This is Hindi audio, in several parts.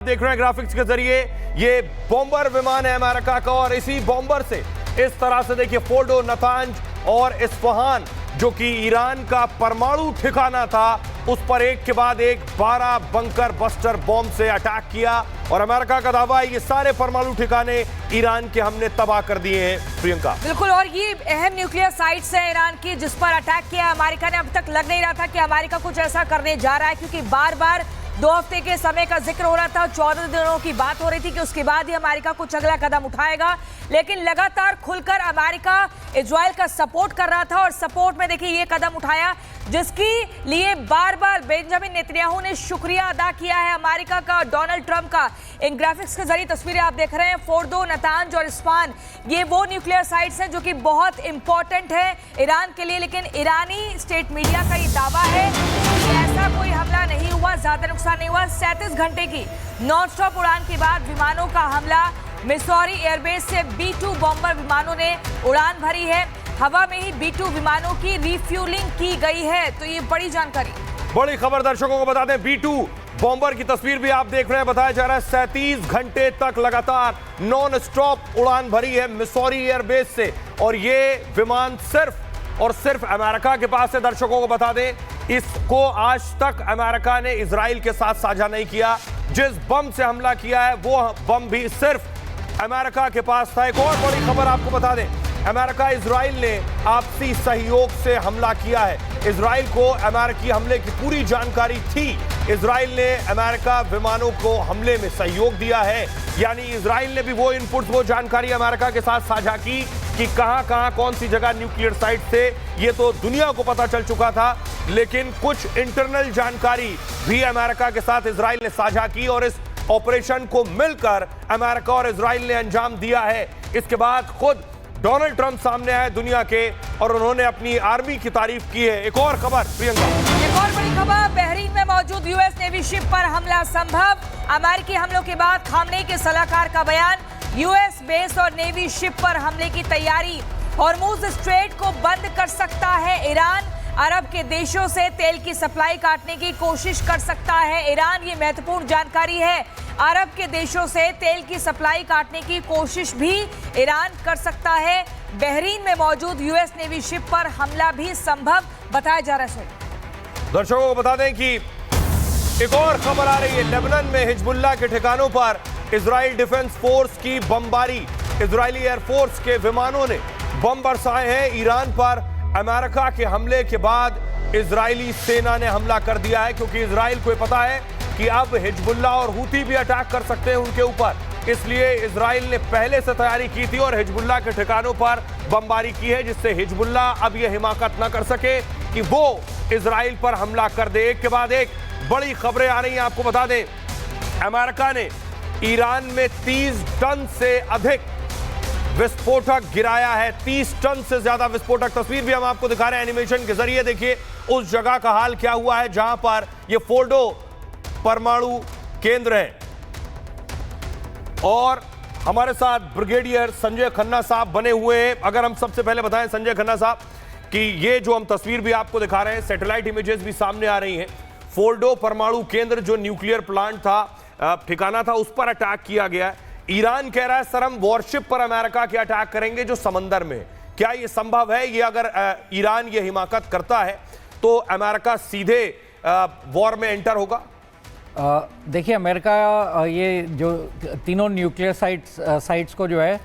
देख रहे हैं ग्राफिक्स के जरिए ये बॉम्बर विमान है अमेरिका का और इसी बॉम्बर से इस तरह से देखिए फोर्डो, नतांज और इस्फहान जो कि ईरान का परमाणु ठिकाना था उस पर एक के बाद एक 12 बंकर बस्टर बॉम्ब से अटैक किया और अमेरिका का दावा है ये सारे परमाणु ठिकाने ईरान के हमने तबाह कर दिए हैं। प्रियंका बिल्कुल, और ये अहम न्यूक्लियर साइट्स है ईरान की जिस पर अटैक किया अमेरिका ने। अब तक लग नहीं रहा था कि अमेरिका कुछ ऐसा करने जा रहा है, क्योंकि बार बार 2 हफ्ते के समय का जिक्र हो रहा था, 14 दिनों की बात हो रही थी कि उसके बाद ही अमेरिका कुछ अगला कदम उठाएगा। लेकिन लगातार खुलकर अमेरिका इजराइल का सपोर्ट कर रहा था और सपोर्ट में देखिए ये कदम उठाया जिसके लिए बार बार बेंजामिन नेतन्याहू ने शुक्रिया अदा किया है अमेरिका का, डोनाल्ड ट्रंप का। इन ग्राफिक्स के जरिए तस्वीरें आप देख रहे हैं, फोर्डो, नतांज और इस्फहान ये वो न्यूक्लियर साइट्स हैं जो कि बहुत इंपॉर्टेंट है ईरान के लिए। लेकिन ईरानी स्टेट मीडिया का ये दावा है कि ऐसा कोई हमला नहीं हुआ, ज्यादा नुकसान नहीं हुआ। 37 घंटे की नॉन स्टॉप उड़ान के बाद विमानों का हमला, मिसौरी एयरबेस से B-2 बॉम्बर विमानों ने उड़ान भरी है। हवा में ही B-2 विमानों की रिफ्यूलिंग की गई है। तो ये बड़ी जानकारी, बड़ी खबर दर्शकों को बता दें, B-2 बॉम्बर की तस्वीर भी आप देख रहे हैं। बताया जा रहा है 37 घंटे तक लगातार नॉन स्टॉप उड़ान भरी है मिसौरी एयरबेस से और ये विमान सिर्फ और सिर्फ अमेरिका के पास है। दर्शकों को बता दें इसको आज तक अमेरिका ने इजराइल के साथ साझा नहीं किया। जिस बम से हमला किया है वो बम भी सिर्फ अमेरिका के पास था। एक और बड़ी खबर आपको बता दें, अमेरिका इजराइल ने आपसी सहयोग से हमला किया है। इजराइल को अमेरिकी हमले की पूरी जानकारी थी। इजराइल ने अमेरिका विमानों को हमले में सहयोग दिया है, यानी इजराइल ने भी वो इनपुट, वो जानकारी अमेरिका के साथ साझा की कि कहां कहां कौन सी जगह न्यूक्लियर साइट थे। ये तो दुनिया को पता चल चुका था, लेकिन कुछ इंटरनल जानकारी भी अमेरिका के साथ इजराइल ने साझा की और इस ऑपरेशन को मिलकर अमेरिका और इजराइल ने अंजाम दिया है। इसके बाद खुद डोनाल्ड ट्रंप सामने आए दुनिया के और उन्होंने अपनी आर्मी की तारीफ की है। एक और खबर प्रियंका, एक और बड़ी खबर, बहरीन में मौजूद यूएस नेवी शिप पर हमला संभव। अमेरिकी हमलों के बाद खामनेई के सलाहकार का बयान, यूएस बेस और नेवी शिप पर हमले की तैयारी। हॉर्मुज स्ट्रेट को बंद कर सकता है ईरान, अरब के देशों से तेल की सप्लाई काटने की कोशिश कर सकता है ईरान। ये महत्वपूर्ण जानकारी है, अरब के देशों से तेल की सप्लाई काटने की कोशिश भी ईरान कर सकता है। बहरीन में मौजूद यूएस नेवी शिप पर हमला भी संभव बताया जा रहा है। दर्शकों को बता दें कि एक और खबर आ रही है, लेबनान में हिजबुल्लाह के ठिकानों पर इजराइल डिफेंस फोर्स की बमबारी। इजरायली एयरफोर्स के विमानों ने बम बरसाए हैं ईरान पर। अमेरिका के हमले के बाद इजरायली सेना ने हमला कर दिया है, क्योंकि इजराइल को पता है कि अब हिजबुल्लाह और हूती भी अटैक कर सकते हैं उनके ऊपर। इसलिए इजराइल ने पहले से तैयारी की थी और हिजबुल्लाह के ठिकानों पर बमबारी की है, जिससे हिजबुल्लाह अब यह हिमाकत न कर सके कि वो इजराइल पर हमला कर दे। एक के बाद एक बड़ी खबरें आ रही हैं, आपको बता दें अमेरिका ने ईरान में 30 टन से अधिक विस्फोटक गिराया है। 30 टन से ज्यादा विस्फोटक, तस्वीर भी हम आपको दिखा रहे हैं एनिमेशन के जरिए। देखिए उस जगह का हाल क्या हुआ है जहां पर यह फोर्डो परमाणु केंद्र है। और हमारे साथ ब्रिगेडियर संजय खन्ना साहब बने हुए हैं। अगर हम सबसे पहले बताएं संजय खन्ना साहब कि ये जो हम तस्वीर भी आपको दिखा रहे हैं, सैटेलाइट इमेजेस भी सामने आ रही हैं, फोर्डो परमाणु केंद्र जो न्यूक्लियर प्लांट था, ठिकाना था, उस पर अटैक किया गया है। ईरान कह रहा है सर हम वॉरशिप पर अमेरिका के अटैक करेंगे जो समंदर में। क्या यह संभव है? ये अगर ईरान ये हिमाकत करता है तो अमेरिका सीधे वॉर में एंटर होगा? देखिए अमेरिका ये जो तीनों न्यूक्लियर साइट्स को जो है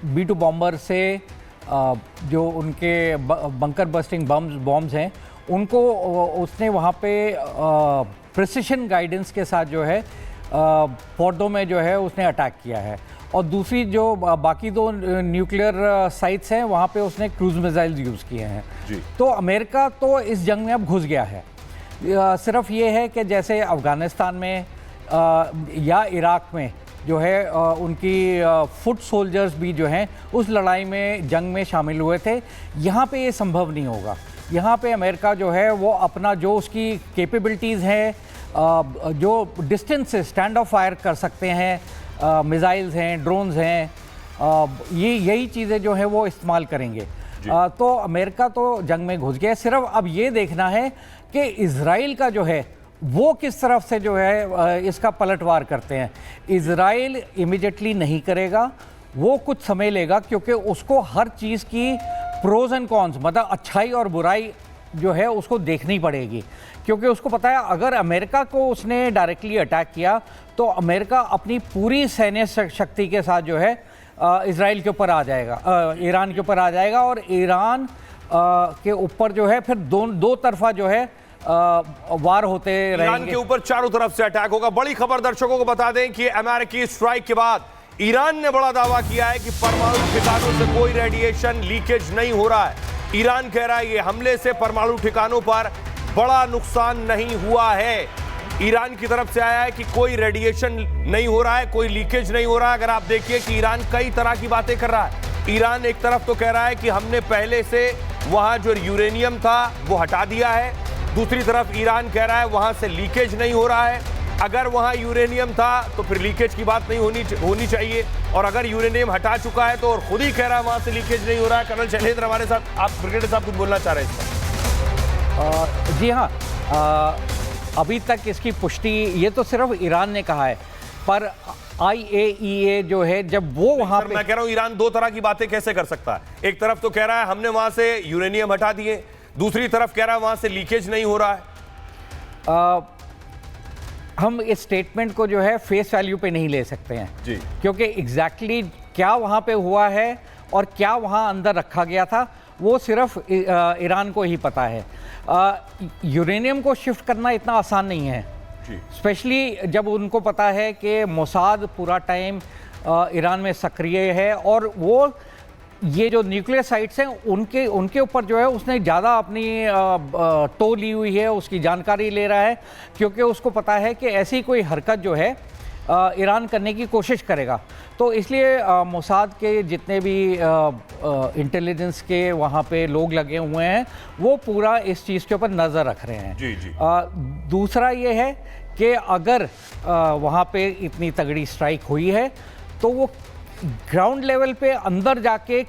B-2 बॉम्बर से जो उनके बंकर बस्टिंग बॉम्ब्स हैं उनको उसने वहाँ पे प्रिसिशन गाइडेंस के साथ जो है फोर्डो में जो है उसने अटैक किया है। और दूसरी जो बाकी 2 न्यूक्लियर साइट्स हैं वहाँ पे उसने क्रूज मिसाइल्स यूज़ किए हैं जी। तो अमेरिका तो इस जंग में अब घुस गया है। सिर्फ ये है कि जैसे अफ़गानिस्तान में या इराक में जो है उनकी फुट सोल्जर्स भी जो हैं उस लड़ाई में जंग में शामिल हुए थे, यहाँ पे ये संभव नहीं होगा। यहाँ पे अमेरिका जो है वो अपना जो उसकी कैपेबिलिटीज़ हैं, जो डिस्टेंस से स्टैंड ऑफ फायर कर सकते हैं, मिसाइल्स हैं, ड्रोन्स हैं, यही चीज़ें जो है वो इस्तेमाल करेंगे। तो अमेरिका तो जंग में घुस गया। सिर्फ अब ये देखना है कि इजराइल का जो है वो किस तरफ से जो है इसका पलटवार करते हैं। इजराइल इमीडिएटली नहीं करेगा, वो कुछ समय लेगा, क्योंकि उसको हर चीज़ की प्रोज एंड कॉन्स, मतलब अच्छाई और बुराई जो है उसको देखनी पड़ेगी, क्योंकि उसको पता है अगर अमेरिका को उसने डायरेक्टली अटैक किया तो अमेरिका अपनी पूरी सैन्य शक्ति के साथ जो है इजराइल के ऊपर आ जाएगा, ईरान के ऊपर आ जाएगा, और ईरान के ऊपर जो है फिर दो तरफा जो है वार होते रहेंगे। ईरान के ऊपर चारों तरफ से अटैक होगा। बड़ी खबर दर्शकों को बता दें कि अमेरिकी स्ट्राइक के बाद ईरान ने बड़ा दावा किया है कि परमाणु ठिकानों से कोई रेडिएशन लीकेज नहीं हो रहा है। ईरान कह रहा है ये हमले से परमाणु ठिकानों पर बड़ा नुकसान नहीं हुआ है। ईरान की तरफ से आया है कि कोई रेडिएशन नहीं हो रहा है, कोई लीकेज नहीं हो रहा है। अगर आप देखिए कि ईरान कई तरह की बातें कर रहा है। ईरान एक तरफ तो कह रहा है कि हमने पहले से वहां जो यूरेनियम था वो हटा दिया है, दूसरी तरफ ईरान कह रहा है वहां से लीकेज नहीं हो रहा है। अगर वहां यूरेनियम था तो फिर लीकेज की बात नहीं होनी चाहिए, और अगर यूरेनियम हटा चुका है तो और खुद ही कह रहा है वहां से लीकेज नहीं हो रहा है। कर्नल शैलेंद्र हमारे साथ, आप ब्रिगेडियर साहब कुछ बोलना चाह रहे हैं इस पर? जी हाँ, अभी तक इसकी पुष्टि ये तो सिर्फ ईरान ने कहा है, पर IAEA जो है जब वो वहां पे, मैं कह रहा हूं ईरान दो तरह की बातें कैसे कर सकता है। एक तरफ तो कह रहा है हमने वहां से यूरेनियम हटा दिए, दूसरी तरफ कह रहा है वहां से लीकेज नहीं हो रहा है। हम इस स्टेटमेंट को जो है फेस वैल्यू पे नहीं ले सकते हैं जी, क्योंकि एग्जैक्टली क्या वहां पे हुआ है और क्या वहां अंदर रखा गया था वो सिर्फ ईरान को ही पता है। यूरेनियम को शिफ्ट करना इतना आसान नहीं है, स्पेशली जब उनको पता है कि मोसाद पूरा टाइम ईरान में सक्रिय है, और वो ये जो न्यूक्लियर साइट्स हैं उनके ऊपर जो है उसने ज़्यादा अपनी टो ली हुई है, उसकी जानकारी ले रहा है, क्योंकि उसको पता है कि ऐसी कोई हरकत जो है ईरान करने की कोशिश करेगा। तो इसलिए मोसाद के जितने भी इंटेलिजेंस के वहाँ पे लोग लगे हुए हैं वो पूरा इस चीज़ के ऊपर नज़र रख रहे हैं। जी जी। दूसरा ये है कि अगर वहाँ पे इतनी तगड़ी स्ट्राइक हुई है तो वो ग्राउंड लेवल पे अंदर जाके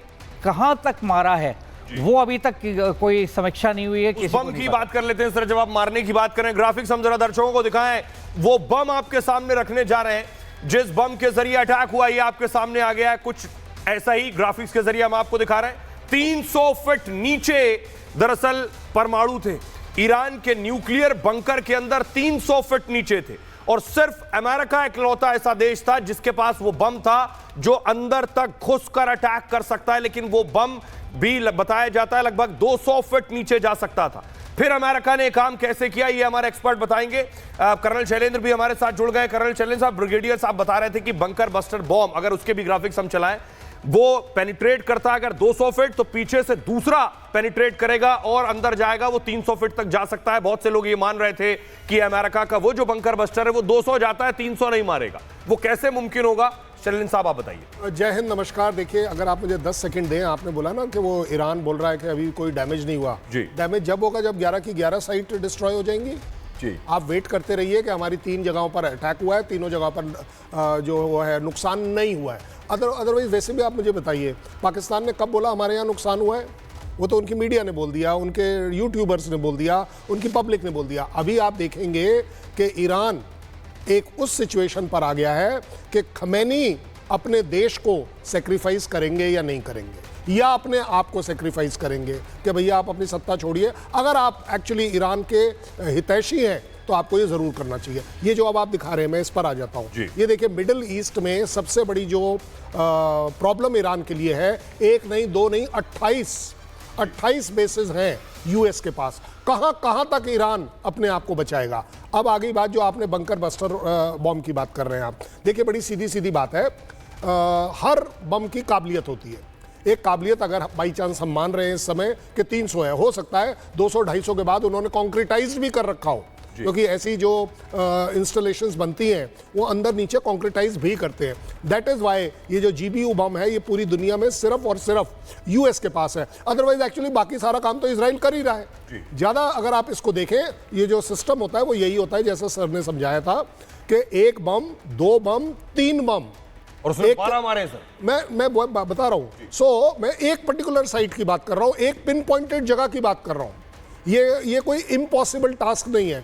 कहाँ तक मारा है वो अभी तक कोई समीक्षा नहीं हुई है। उस बम की बात कर लेते हैं सर, जब आप मारने की बात करें, ग्राफिक्स हम जरा दर्शकों को दिखाएं। वो बम आपके सामने रखने जा रहे हैं जिस बम के जरिए अटैक हुआ, ये आपके सामने आ गया है। कुछ ऐसा ही ग्राफिक्स के जरिए हम आपको दिखा रहे हैं। 300 फीट नीचे दरअसल परमाणु थे, ईरान के न्यूक्लियर बंकर के अंदर 300 फीट नीचे थे, और सिर्फ अमेरिका इकलौता ऐसा देश था जिसके पास वो बम था जो अंदर तक घुसकर अटैक कर सकता है। लेकिन वो बम भी बताया जाता है लगभग 200 फीट नीचे जा सकता था। फिर अमेरिका ने काम कैसे किया ये हमारे एक्सपर्ट बताएंगे। कर्नल शैलेंद्र भी हमारे साथ जुड़ गए। कर्नल शैलेंद्र साहब, ब्रिगेडियर साहब बता रहे थे कि बंकर बस्टर बॉम्ब, अगर उसके भी ग्राफिक्स हम चलाएं, वो पेनिट्रेट करता है अगर 200 फीट तो पीछे से दूसरा पेनिट्रेट करेगा और अंदर जाएगा, वो 300 फीट तक जा सकता है। बहुत से लोग ये मान रहे थे कि अमेरिका का वो जो बंकर बस्टर है वो 200 जाता है, 300 नहीं मारेगा। वो कैसे मुमकिन होगा, शैलेंद्र साहब आप बताइए। जय हिंद, नमस्कार। देखिए, अगर आप मुझे 10 सेकंड दें, आपने बोला ना कि वो ईरान बोल रहा है कि अभी कोई डैमेज नहीं हुआ। जी। डैमेज जब होगा जब 11 की 11 साइट डिस्ट्रॉय हो जाएंगी। जी। आप वेट करते रहिए कि हमारी 3 जगहों पर अटैक हुआ है, तीनों जगह पर जो वो है नुकसान नहीं हुआ है। अदरवाइज वैसे भी आप मुझे बताइए, पाकिस्तान ने कब बोला हमारे यहाँ नुकसान हुआ है? वो तो उनकी मीडिया ने बोल दिया, उनके यूट्यूबर्स ने बोल दिया, उनकी पब्लिक ने बोल दिया। अभी आप देखेंगे कि ईरान एक उस सिचुएशन पर आ गया है कि खमैनी अपने देश को सेक्रीफाइस करेंगे या नहीं करेंगे, या अपने आप को सेक्रीफाइस करेंगे कि भैया आप अपनी सत्ता छोड़िए। अगर आप एक्चुअली ईरान के हितैषी हैं तो आपको ये ज़रूर करना चाहिए। ये जो अब आप दिखा रहे हैं, मैं इस पर आ जाता हूँ। ये देखिए, मिडिल ईस्ट में सबसे बड़ी जो प्रॉब्लम ईरान के लिए है, 1 नहीं 2 नहीं 28 बेसेस हैं यूएस के पास। कहाँ तक ईरान अपने आप को बचाएगा? अब आ गई बात जो आपने बंकर बस्टर बॉम्ब की बात कर रहे हैं। आप देखिए, बड़ी सीधी बात है, हर बम की काबिलियत होती है। एक काबिलियत अगर बाई चांस हम मान रहे हैं इस समय कि 300 है, हो सकता है 200-250 के बाद उन्होंने कॉन्क्रीटाइज भी कर रखा हो, क्योंकि ऐसी जो इंस्टॉलेशंस बनती हैं वो अंदर नीचे कॉन्क्रीटाइज भी करते हैं। दैट इज़ वाई ये जो GBU बम है ये पूरी दुनिया में सिर्फ और सिर्फ यूएस के पास है। अदरवाइज एक्चुअली बाकी सारा काम तो इजराइल कर ही रहा है। ज़्यादा अगर आप इसको देखें, ये जो सिस्टम होता है वो यही होता है जैसे सर ने समझाया था कि 1 बम 2 बम 3 बम और उसमें 12 मारे सर। मैं बता रहा हूँ। सो मैं एक पर्टिकुलर साइट की बात कर रहा हूँ, एक पिन पॉइंटेड जगह की बात कर रहा हूँ। ये कोई इम्पॉसिबल टास्क नहीं है।